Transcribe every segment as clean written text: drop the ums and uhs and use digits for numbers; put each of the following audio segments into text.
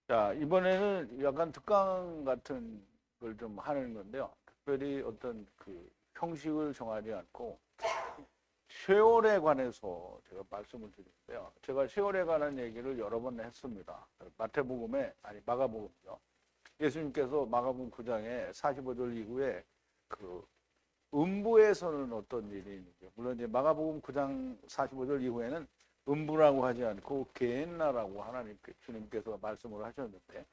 자, 이번에는 약간 특강 같은 걸 좀 하는 건데요. 특별히 어떤 그 형식을 정하지 않고 세월에 관해서 제가 말씀을 드리는데요. 제가 세월에 관한 얘기를 여러 번 했습니다. 마태복음에, 아니, 마가복음이요. 예수님께서 마가복음 9장에 45절 이후에 그 음부에서는 어떤 일이 있는지, 물론 이제 마가복음 9장 45절 이후에는 음부라고 하지 않고 게hen나라고 하나님께 주님께서 말씀을 하셨는데,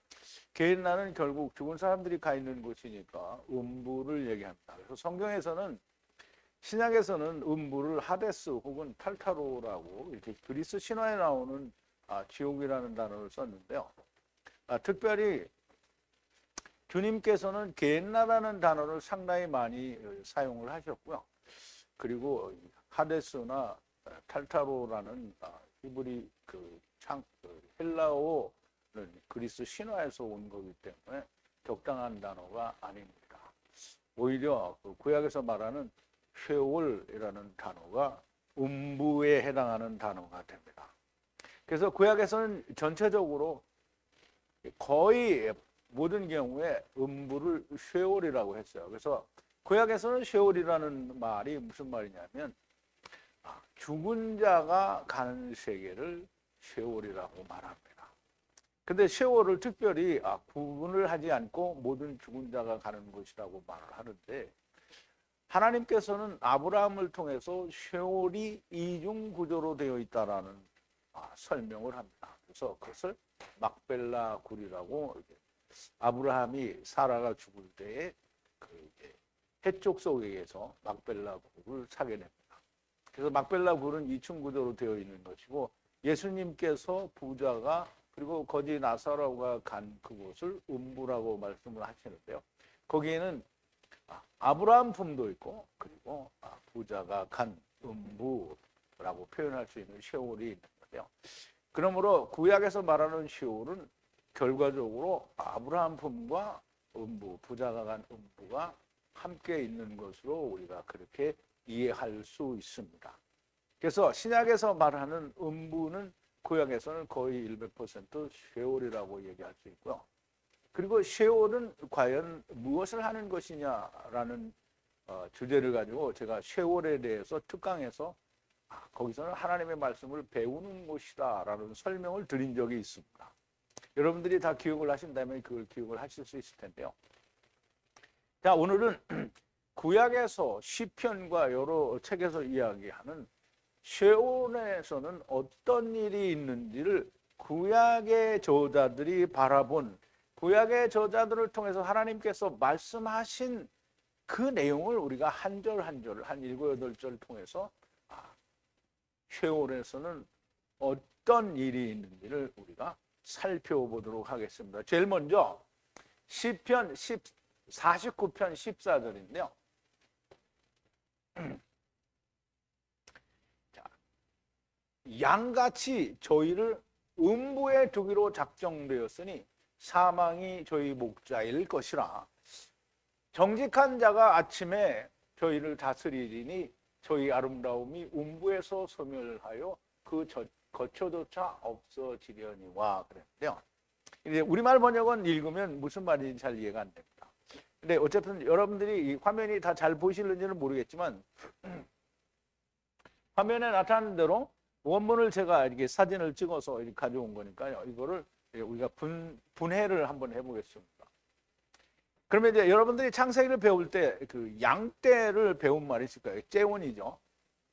게hen나는 결국 죽은 사람들이 가 있는 곳이니까 음부를 얘기합니다. 그래서 성경에서는, 신약에서는 음부를 하데스 혹은 탈타로라고 이렇게 그리스 신화에 나오는 지옥이라는 단어를 썼는데요. 특별히 주님께서는 게hen나라는 단어를 상당히 많이 사용을 하셨고요. 그리고 하데스나 탈타로라는 히브리 헬라어는 그리스 신화에서 온 거기 때문에 적당한 단어가 아닙니다. 오히려 그 구약에서 말하는 쉐올이라는 단어가 음부에 해당하는 단어가 됩니다. 그래서 구약에서는 전체적으로 거의 모든 경우에 음부를 쉐올이라고 했어요. 그래서 구약에서는 쉐올이라는 말이 무슨 말이냐면 죽은 자가 가는 세계를 쉐올이라고 말합니다. 근데 쉐올을 특별히 구분을 하지 않고 모든 죽은 자가 가는 곳이라고 말을 하는데, 하나님께서는 아브라함을 통해서 쉐올이 이중 구조로 되어 있다라는 설명을 합니다. 그래서 그것을 막벨라 굴이라고, 아브라함이 사라가 죽을 때에 그 해쪽 속에서 막벨라 굴을 사게 됩니다. 그래서 막벨라 굴은 2층 구조로 되어 있는 것이고, 예수님께서 부자가 그리고 거지 나사로가 간 그곳을 음부라고 말씀을 하시는데요. 거기에는 아브라함 품도 있고, 그리고 부자가 간 음부라고 표현할 수 있는 쉐올이 있는 거예요. 그러므로 구약에서 말하는 쉐올은 결과적으로 아브라함 품과 음부, 부자가 간 음부가 함께 있는 것으로 우리가 그렇게 이해할 수 있습니다. 그래서 신약에서 말하는 음부는 구약에서는 거의 100% 쉐올이라고 얘기할 수 있고요. 그리고 쉐올은 과연 무엇을 하는 것이냐라는 주제를 가지고 제가 쉐올에 대해서 특강해서 거기서는 하나님의 말씀을 배우는 곳이다라는 설명을 드린 적이 있습니다. 여러분들이 다 기억을 하신다면 그걸 기억을 하실 수 있을 텐데요. 자, 오늘은 구약에서 시편과 여러 책에서 이야기하는 쉐올에서는 어떤 일이 있는지를 구약의 저자들이 바라본, 구약의 저자들을 통해서 하나님께서 말씀하신 그 내용을 우리가 한 절 한 절을 한 7, 8절 통해서 쉐올에서는 어떤 일이 있는지를 우리가 살펴보도록 하겠습니다. 제일 먼저 시편 49편 14절인데요. 양같이 저희를 음부에 두기로 작정되었으니 사망이 저희 목자일 것이라. 정직한 자가 아침에 저희를 다스리리니 저희 아름다움이 음부에서 소멸하여 그 거처조차 없어지려니와 그랬는데요. 이제 우리말 번역은 읽으면 무슨 말인지 잘 이해가 안 됩니다. 근데 어쨌든 여러분들이 이 화면이 다 잘 보시는지는 모르겠지만 화면에 나타나는 대로 원문을 제가 이렇게 사진을 찍어서 이렇게 가져온 거니까요. 이거를 우리가 분해를 한번 해보겠습니다. 그러면 이제 여러분들이 창세기를 배울 때 그 양떼를 배운 말이 있을 거예요. 째온이죠.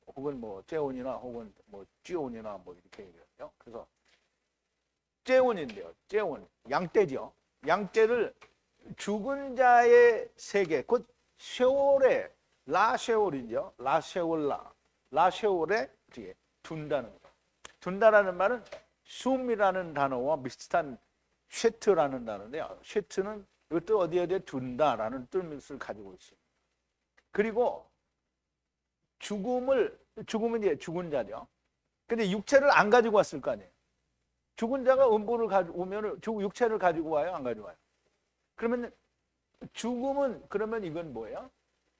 혹은 뭐 째온이나 혹은 뭐 쥐온이나 뭐 이렇게 얘기해요. 그래서 째온인데요. 째온, 양떼죠. 양떼를 죽은 자의 세계, 곧 쉐올의 라쉐올이죠. 라쉐올에 뒤에 둔다는 거. 둔다라는 말은 숨이라는 단어와 비슷한 쉐트라는 단어인데요. 쉐트는 이것도 어디에 둔다라는 뜻을 가지고 있습니다. 그리고 죽음은 이제 죽은 자죠. 근데 육체를 안 가지고 왔을 거 아니에요. 죽은 자가 음부를 가지고 오면 육체를 가지고 와요, 안 가지고 와요? 그러면 죽음은, 그러면 이건 뭐예요?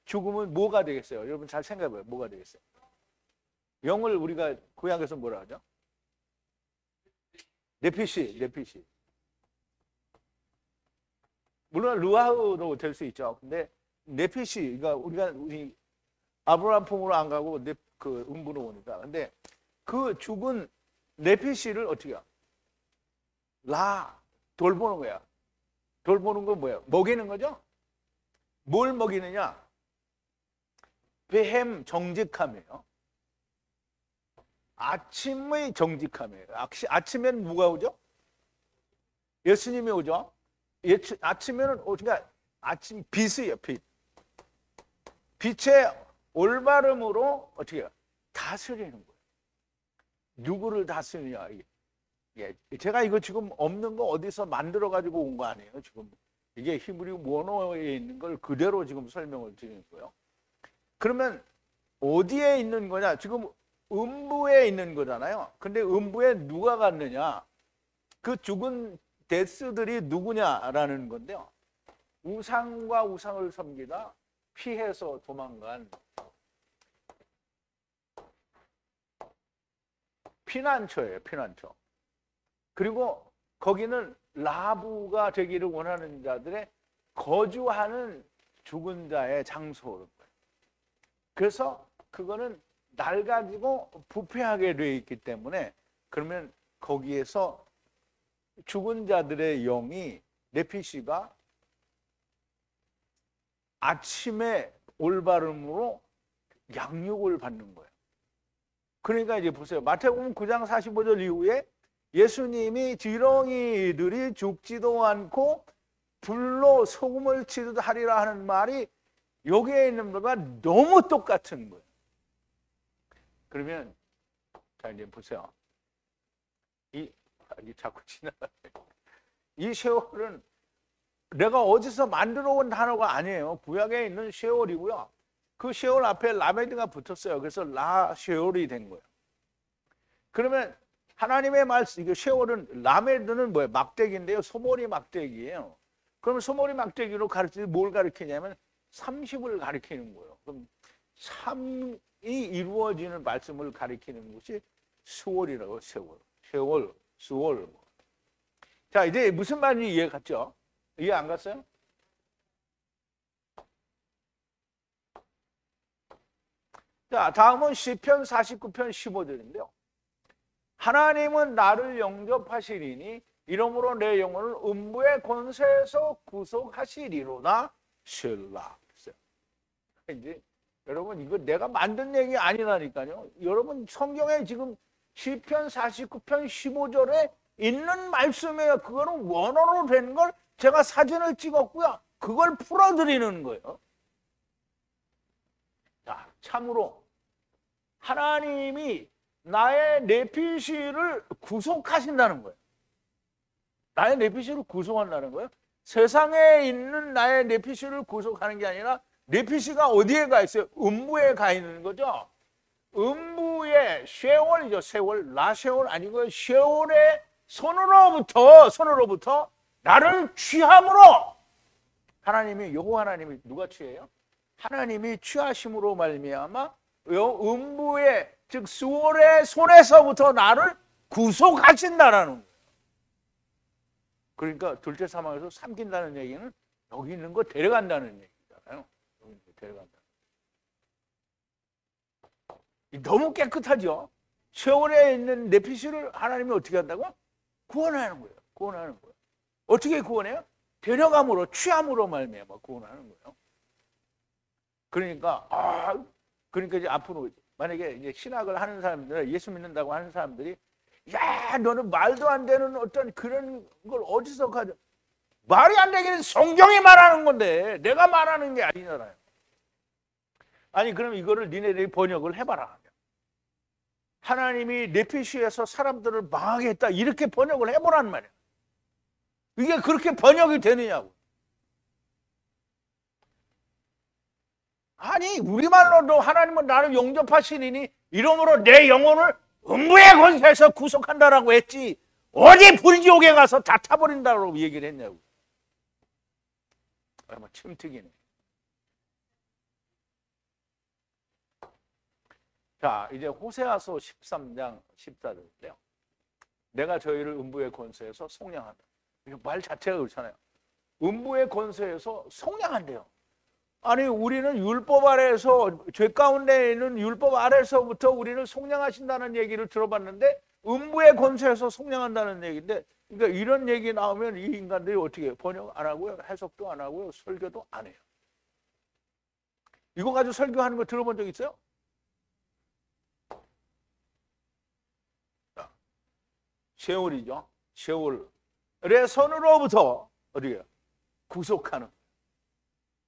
죽음은 뭐가 되겠어요? 여러분 잘 생각해봐요. 뭐가 되겠어요? 영을 우리가 구약에서 뭐라 하죠? 네피시. 물론 르와흐도 될 수 있죠. 근데 네피시, 그러니까 우리 아브라함 품으로 안 가고 그 음부로 오니까. 근데 그 죽은 네피시를 어떻게 해요? 돌보는 거야. 돌보는 건 뭐야? 먹이는 거죠? 뭘 먹이느냐? 베햄 정직함이에요. 아침의 정직함이에요. 아침에는 누가 오죠? 예수님이 오죠? 아침에는 그러니까 아침 빛이에요. 빛의 올바름으로 어떻게 해요? 다스리는 거예요. 누구를 다스리냐? 제가 이거 지금 없는 거 어디서 만들어 가지고 온 거 아니에요. 지금 이게 히브리 원어에 있는 걸 그대로 지금 설명을 드리는 거예요. 그러면 어디에 있는 거냐? 지금 음부에 있는 거잖아요. 근데 음부에 누가 갔느냐? 그 죽은 데스들이 누구냐라는 건데요. 우상과 우상을 섬기다 피해서 도망간 피난처예요. 피난처. 그리고 거기는 라부가 되기를 원하는 자들의 거주하는 죽은 자의 장소로. 그래서 그거는 낡아지고 부패하게 되어 있기 때문에 그러면 거기에서 죽은 자들의 영이 네피시가 아침에 올바름으로 양육을 받는 거예요. 그러니까 이제 보세요. 마태복음 9장 45절 이후에 예수님이 지렁이들이 죽지도 않고 불로 소금을 치듯 하리라 하는 말이 여기에 있는 것과 너무 똑같은 거예요. 그러면 자 이제 보세요. 자꾸 지나가요. 이 세월은 내가 어디서 만들어 온 단어가 아니에요. 구약에 있는 세월이고요. 그 세월 앞에 라메드가 붙었어요. 그래서 라세월이 된 거예요. 그러면 하나님의 말씀, 이거 세월은 라메드는 뭐예요? 막대기인데요. 소머리 막대기예요. 그러면 소머리 막대기로 뭘 가리키냐면 30을 가리키는 거예요. 그럼 3이 이루어지는 말씀을 가리키는 것이 수월이라고. 세월, 수월. 자, 이제 무슨 말인지 이해 갔죠? 이해 안 갔어요? 자, 다음은 시편 49편 15절인데요. 하나님은 나를 영접하시리니 이러므로 내 영혼을 음부의 권세에서 구속하시리로다. 셀라. 이제 여러분 이거 내가 만든 얘기 아니라니까요. 여러분 성경에 지금 시편 49편 15절에 있는 말씀이에요. 그거는 원어로 된 걸 제가 사진을 찍었고요. 그걸 풀어드리는 거예요. 자, 참으로 하나님이 나의 네피시를 구속하신다는 거예요. 나의 네피시를 구속한다는 거예요. 세상에 있는 나의 네피시를 구속하는 게 아니라 네피시가 어디에 가 있어요? 음부에 가 있는 거죠. 음부의 쉐월이죠. 세월, 라세월 아니고 쉐월의 손으로부터 나를 취함으로 하나님이 여호와 하나님이 누가 취해요? 하나님이 취하심으로 말미암아 음부의 즉 수월의 손에서부터 나를 구속하신다라는 거예요. 그러니까 둘째 사망에서 삼킨다는 얘기는 여기 있는 거 데려간다는 얘기잖아요. 여기 있는 거 데려간다. 너무 깨끗하죠. 세월에 있는 네피시를 하나님이 어떻게 한다고? 구원하는 거예요. 구원하는 거예요. 어떻게 구원해요? 데려감으로 취함으로 말미암아 구원하는 거예요. 그러니까 이제 앞으로 만약에 이제 신학을 하는 사람들, 예수 믿는다고 하는 사람들이 야, 너는 말도 안 되는 어떤 그런 걸 어디서 가져? 말이 안 되기는 성경이 말하는 건데 내가 말하는 게 아니잖아요. 아니 그럼 이거를 니네들이 번역을 해봐라. 하나님이 네피시에서 사람들을 망하게 했다 이렇게 번역을 해보란 말이야. 이게 그렇게 번역이 되느냐고. 아니 우리말로도 하나님은 나를 영접하시니 이러므로 내 영혼을 음부의 권세에서 구속한다라고 했지 어디 불지옥에 가서 다 타버린다고 얘기를 했냐고. 아마 침특이네. 자, 이제 호세아서 13장 14절인데요. 내가 저희를 음부의 권세에서 속량한다. 이거 말 자체가 그렇잖아요. 음부의 권세에서 속량한대요. 아니 우리는 율법 아래에서 죄 가운데 있는 율법 아래에서부터 우리를 속량하신다는 얘기를 들어봤는데 음부의 권세에서 속량한다는 얘기인데, 그러니까 이런 얘기 나오면 이 인간들이 어떻게 번역 안 하고요, 해석도 안 하고요, 설교도 안 해요. 이거 가지고 설교하는 거 들어본 적 있어요? 세월이죠. 세월의 손으로부터 어디에 구속하는,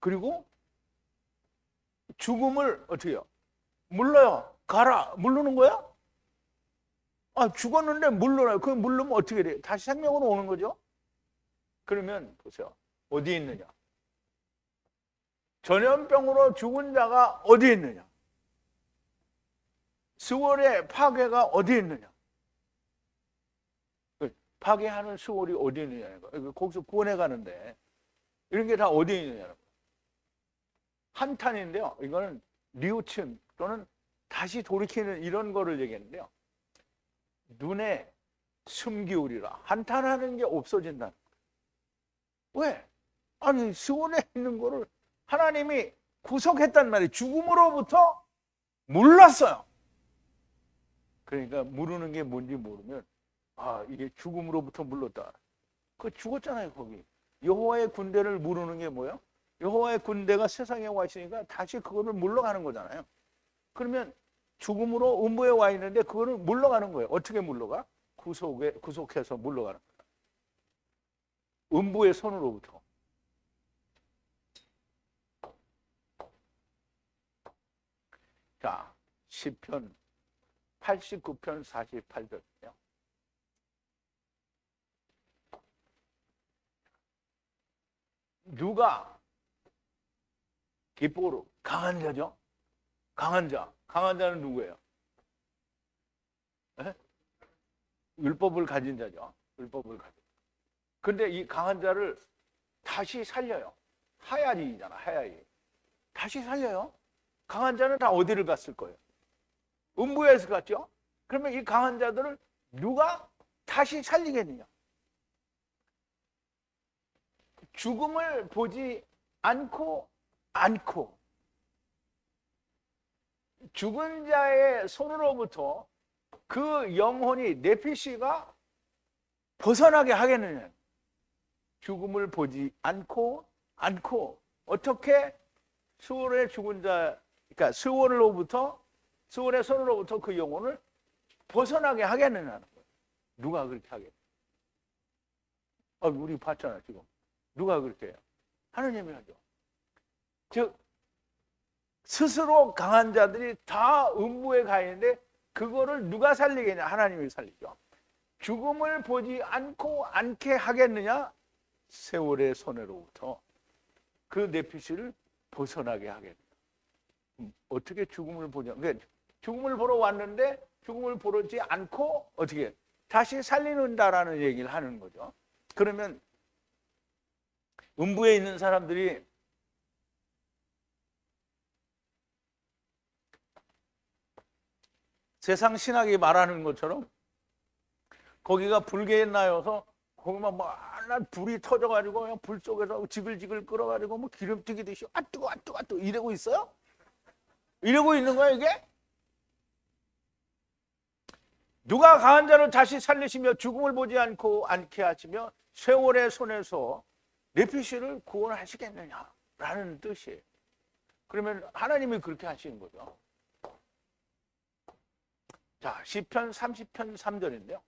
그리고 죽음을 어떻게 해요? 물러요. 가라. 물르는 거야? 아, 죽었는데 물러요. 그 물르면 어떻게 돼요? 다시 생명으로 오는 거죠. 그러면 보세요. 어디에 있느냐? 전염병으로 죽은 자가 어디에 있느냐? 스월의 파괴가 어디에 있느냐? 파괴하는 스월이 어디에 있느냐는 거예요. 거기서 구원해 가는데 이런 게 다 어디에 있느냐는 거예요. 한탄인데요. 이거는 리우침 또는 다시 돌이키는 이런 거를 얘기했는데요. 눈에 숨기울이라. 한탄하는 게 없어진다. 왜? 아니 스원에 있는 거를 하나님이 구속했단 말이에요. 죽음으로부터 물렀어요. 그러니까 물르는 게 뭔지 모르면 아 이게 죽음으로부터 물렀다. 그 죽었잖아요 거기. 여호와의 군대를 물르는 게 뭐예요? 여호와의 군대가 세상에 와 있으니까 다시 그거를 물러가는 거잖아요. 그러면 죽음으로 음부에 와 있는데 그거를 물러가는 거예요. 어떻게 물러가? 구속해서 물러가는 거예요. 음부의 손으로부터. 자, 시편 89편 48절이요. 누가 기뻐로 강한 자죠? 강한 자. 강한 자는 누구예요? 에? 율법을 가진 자죠. 율법을 가진. 근데 이 강한 자를 다시 살려요. 하야리잖아, 하야리. 다시 살려요. 강한 자는 다 어디를 갔을 거예요? 음부에서 갔죠? 그러면 이 강한 자들을 누가 다시 살리겠느냐? 죽음을 보지 않고 죽은 자의 손으로부터 그 영혼이 네피시가 벗어나게 하겠느냐? 죽음을 보지 않고 어떻게 스월의 죽은 자, 그러니까 스월의 손으로부터 그 영혼을 벗어나게 하겠느냐는 거예요. 누가 그렇게 하겠냐? 우리 봤잖아 지금. 누가 그렇게 해요? 하느님이 하죠. 즉 스스로 강한 자들이 다 음부에 가 있는데 그거를 누가 살리겠냐? 하나님이 살리죠. 죽음을 보지 않게 하겠느냐? 세월의 손으로부터 그 네피시를 벗어나게 하겠느냐? 어떻게 죽음을 보냐? 그러니까 죽음을 보러 왔는데 죽음을 보지 않고 어떻게 다시 살리는다라는 얘기를 하는 거죠. 그러면 음부에 있는 사람들이 세상 신학이 말하는 것처럼 거기가 불개나여서 거기만 막 불이 터져가지고 그냥 불 속에서 지글지글 끓어가지고 뭐 기름 튀기듯이 뜨거 이러고 있어요? 이러고 있는 거야 이게? 누가 강한 자를 다시 살리시며 죽음을 보지 않게 하시며 세월의 손에서 네피시를 구원하시겠느냐라는 뜻이에요. 그러면 하나님이 그렇게 하시는 거죠. 자, 시편 30편 3절인데요.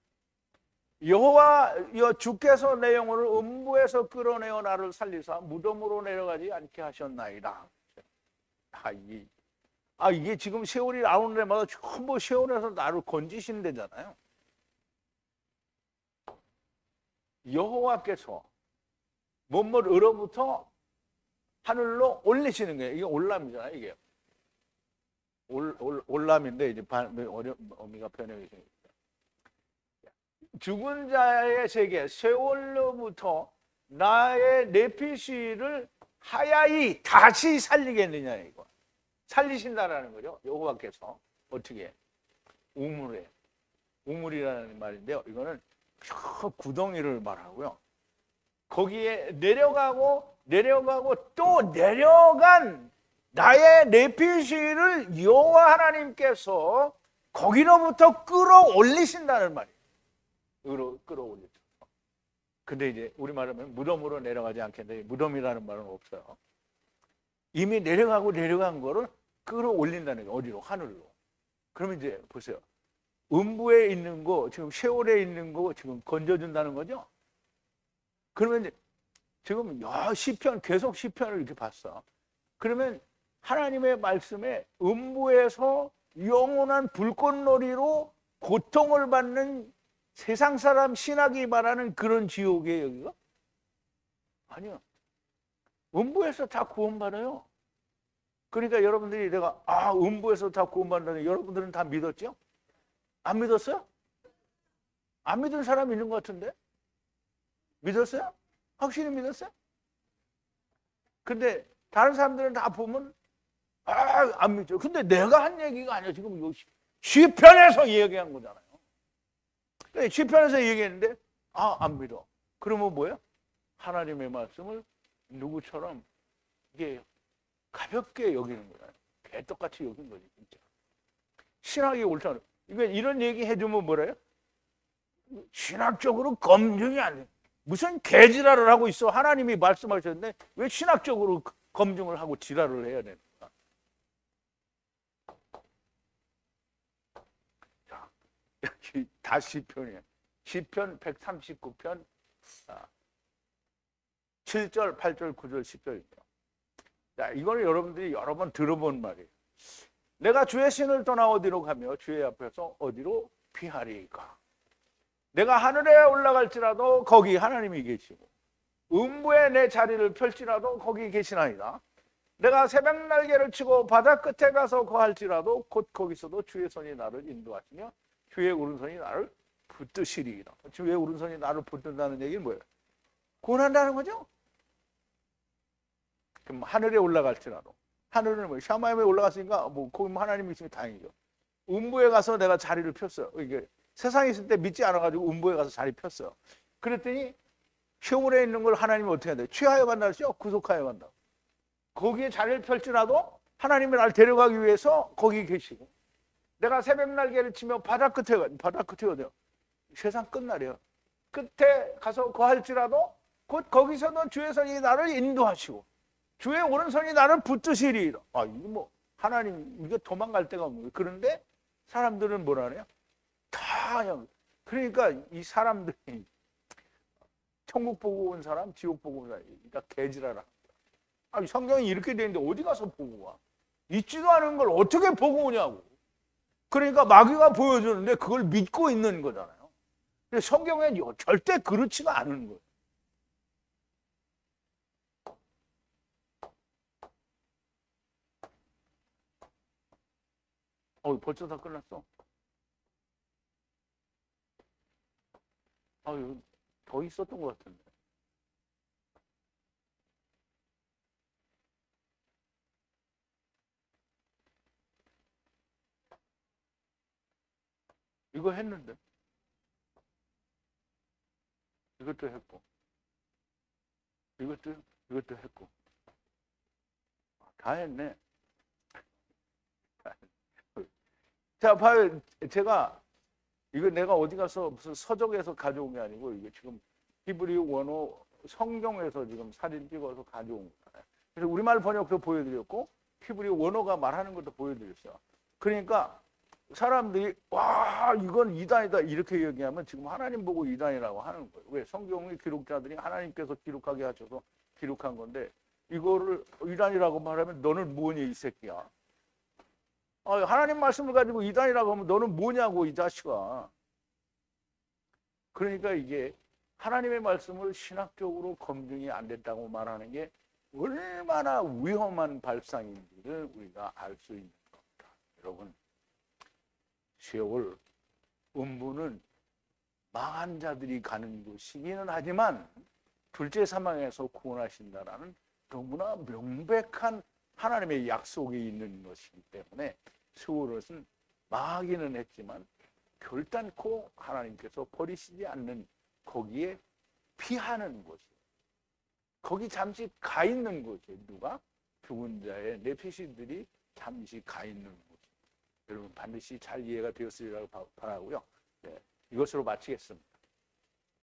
여호와 주께서 내 영혼을 음부에서 끌어내어 나를 살리사 무덤으로 내려가지 않게 하셨나이다. 이게 지금 세월이 나오는 데마다 전부 세월에서 나를 건지신대잖아요. 여호와께서 뭐뭐로부터 하늘로 올리시는 거예요. 이게 올람이잖아요. 이게 올람인데 이제 어미가 번역이 생겼어요. 죽은 자의 세계 세월로부터 나의 네피시를 하야이 다시 살리겠느냐 이거. 살리신다라는 거죠. 여호와께서 어떻게 우물이라는 말인데요. 이거는 저 구덩이를 말하고요. 거기에 내려가고 또 내려간 나의 내피시를 여호와 하나님께서 거기로부터 끌어올리신다는 말이에요. 끌어올리죠. 근데 이제 우리말하면 무덤으로 내려가지 않겠는데 무덤이라는 말은 없어요. 이미 내려간 거를 끌어올린다는 거예요. 어디로? 하늘로. 그러면 이제 보세요. 음부에 있는 거, 지금 셰올에 있는 거 지금 건져준다는 거죠. 그러면 이제 지금 시편, 계속 시편을 이렇게 봤어. 그러면 하나님의 말씀에 음부에서 영원한 불꽃놀이로 고통을 받는 세상 사람 신학이 말하는 그런 지옥이에요, 여기가? 아니요. 음부에서 다 구원받아요. 그러니까 여러분들이 내가 음부에서 다 구원받는다는 여러분들은 다 믿었죠? 안 믿었어요? 안 믿은 사람 있는 것 같은데? 믿었어요? 확실히 믿었어요? 근데 다른 사람들은 다 보면 안 믿죠. 근데 내가 한 얘기가 아니야. 지금 시편에서 얘기한 거잖아요. 시편에서 얘기했는데 안 믿어. 그러면 뭐야? 하나님의 말씀을 누구처럼 이게 가볍게 여기는 거야. 개떡같이 여긴 거지 진짜. 신학이 옳다는. 이런 얘기 해주면 뭐래요? 신학적으로 검증이 안 돼. 무슨 개지랄을 하고 있어. 하나님이 말씀하셨는데 왜 신학적으로 검증을 하고 지랄을 해야 되는가? 자, 여기 다 시편이에요. 시편 139편 7절, 8절, 9절, 10절입니다. 자, 이거는 여러분들이 여러 번 들어본 말이에요. 내가 주의 신을 떠나 어디로 가며 주의 앞에서 어디로 피하리까? 내가 하늘에 올라갈지라도 거기 하나님이 계시고 음부에 내 자리를 펼지라도 거기 계시나이다. 내가 새벽 날개를 치고 바다 끝에 가서 거할지라도 곧 거기서도 주의 손이 나를 인도하시며 주의 오른손이 나를 붙드시리이다. 주의 오른손이 나를 붙든다는 얘기는 뭐예요? 구원한다는 거죠. 그럼 하늘에 올라갈지라도, 하늘은 뭐 샤마임에 올라갔으니까 뭐 거기 하나님이 있으면 다행이죠. 음부에 가서 내가 자리를 폈어요. 이게 세상에 있을 때 믿지 않아가지고 음부에 가서 자리 폈어요. 그랬더니 시험에 있는 걸 하나님이 어떻게 해야 돼? 취하여 간다 그랬죠? 구속하여 간다. 거기에 자리를 펼지라도 하나님이 날 데려가기 위해서 거기 계시고, 내가 새벽 날개를 치며 바다 끝에 어디요? 세상 끝날이에요. 끝에 가서 거할지라도 곧 거기서도 주의 손이 나를 인도하시고 주의 오른손이 나를 붙드시리이다. 이거 뭐 하나님 이게 도망갈 데가 없는 거예요. 그런데 사람들은 뭐라 그래요? 다 그러니까 이 사람들이 천국 보고 온 사람, 지옥 보고 온 사람, 그러니까 개지랄아. 성경이 이렇게 돼 있는데 어디 가서 보고 와? 있지도 않은 걸 어떻게 보고 오냐고. 그러니까 마귀가 보여주는데 그걸 믿고 있는 거잖아요. 근데 성경엔 절대 그렇지가 않은 거예요. 벌써 다 끝났어. 더 있었던 것 같은데. 이거 했는데. 이것도 했고. 이것도 했고. 다 했네. 자, 봐요. 제가 이거 내가 어디 가서 무슨 서적에서 가져온 게 아니고 이게 지금 히브리 원어 성경에서 지금 사진 찍어서 가져온 거예요. 그래서 우리말 번역도 보여드렸고 히브리 원어가 말하는 것도 보여드렸어요. 그러니까 사람들이 와 이건 이단이다 이렇게 얘기하면 지금 하나님 보고 이단이라고 하는 거예요. 왜? 성경의 기록자들이 하나님께서 기록하게 하셔서 기록한 건데 이거를 이단이라고 말하면 너는 뭐니 이 새끼야. 하나님 말씀을 가지고 이단이라고 하면 너는 뭐냐고 이 자식아. 그러니까 이게 하나님의 말씀을 신학적으로 검증이 안 됐다고 말하는 게 얼마나 위험한 발상인지를 우리가 알 수 있는 겁니다. 여러분, 셰올 음부는 망한 자들이 가는 곳이기는 하지만 둘째 사망에서 구원하신다라는 너무나 명백한 하나님의 약속이 있는 것이기 때문에 세월은 망하기는 했지만 결단코 하나님께서 버리시지 않는 거기에 피하는 곳이에요. 거기 잠시 가 있는 거지. 누가? 죽은 자의 내피신들이 잠시 가 있는 거지. 여러분 반드시 잘 이해가 되었으리라고 바라고요. 네, 이것으로 마치겠습니다.